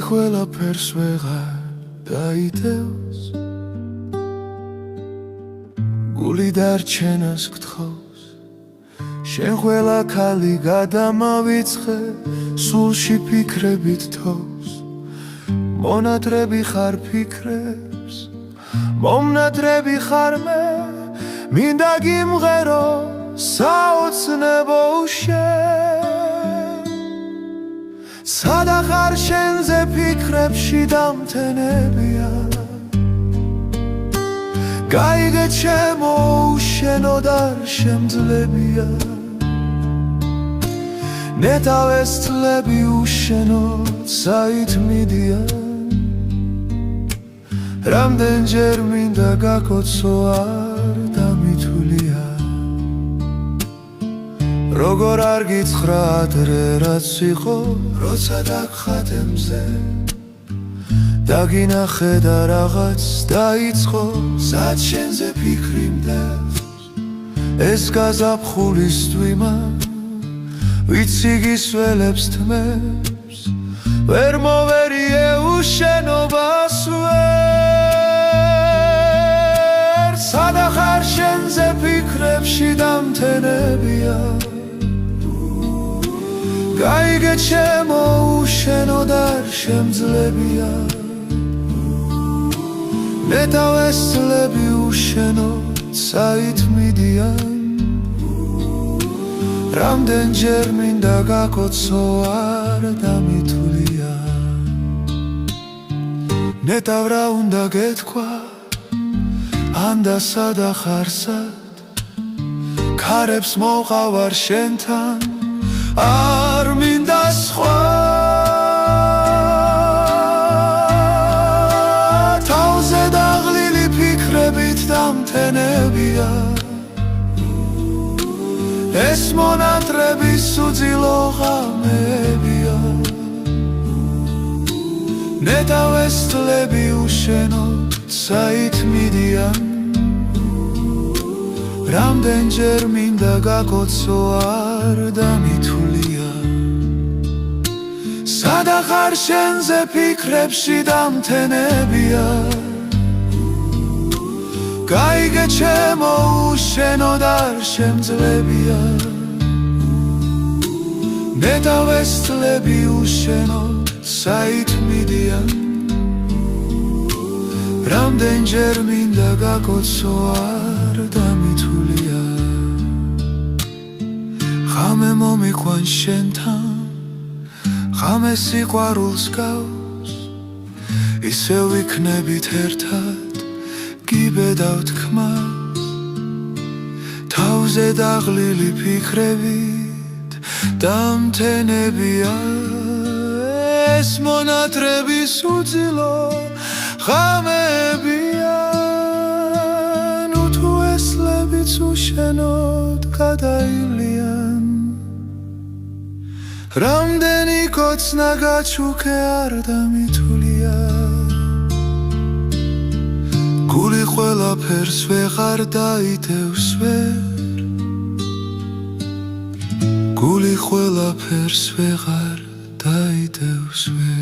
ყველაფერს ვეღარ დაიდევს გული დარჩენას გთხოვს შენ ყველა ქალი გადამავიწყე სულში ფიქრებით თოვს მონადრები ხარ ფიქრებს მომნადრები ხარ მე მინდა გიმღერო საოცნებო შენ სადა ხარ შენზე ფიქრებში დამთენებია გაიგე ჩემო უშენო და შემძლებია ნეტავეს თლები უშენო საით მიდიან რამდენჯერ მინდა გაკოცო არ დამითვლია როგორ არ გიცხრა ადრე რაც იყო როცა დაგხატე მზე დაგინახე და რაღაც დაიწყო სად შენზე ფიქრი მდევს ეს გაზაფხულის თვიმა ვიცი გისველებს თმებს ვერ მოვერიე უშენობას ვერ სადა ხარ შენზე ფიქრებში დამთენებია გაიგე ჩემო უშენო და შემძლებია ნეტავეს თლები უშენო საით მიდიან რამდენჯერ მინდა გაკოცო არ დამითვლია ნეტავ რა უნდა გეთქვა ან და სადა ხარ სად ქარებს მოყავარ შენთან არ მინდა სხვა თავზე დაღლილი ფიქრებით დამთენებია ეს მონადრების უძილო ღამებია ნეტავეს თლები უშენო საით მიდიან რამდენჯერ მინდა გაკოცო არ დამითვლია სადა ხარ შენზე ფიქრებში დამთენებია გაიგე ჩემო უშენო და შემძლებია ნეტავეს თლები უშენო საით მიდიან რამდენჯერ მინდა გაკოცო არ დამითვლია ხამე მომიყვან შენთან ხამე სიყვარულს გავს ისევ ვიქნებით ერთად გიბედავ თქმას თავზე დაღლილი ფიქრებით დამთენებია ეს მონადრების უძილო ღამებია ნუ თუ ესლებიც უშენოდ გადაილიან რამდენი კოცნა გაჩუქე არ დამითვლია გული ყველაფერს ვეღარ დაიდევს ვერ გული ყველაფერს ვეღარ დაიდევს ვერ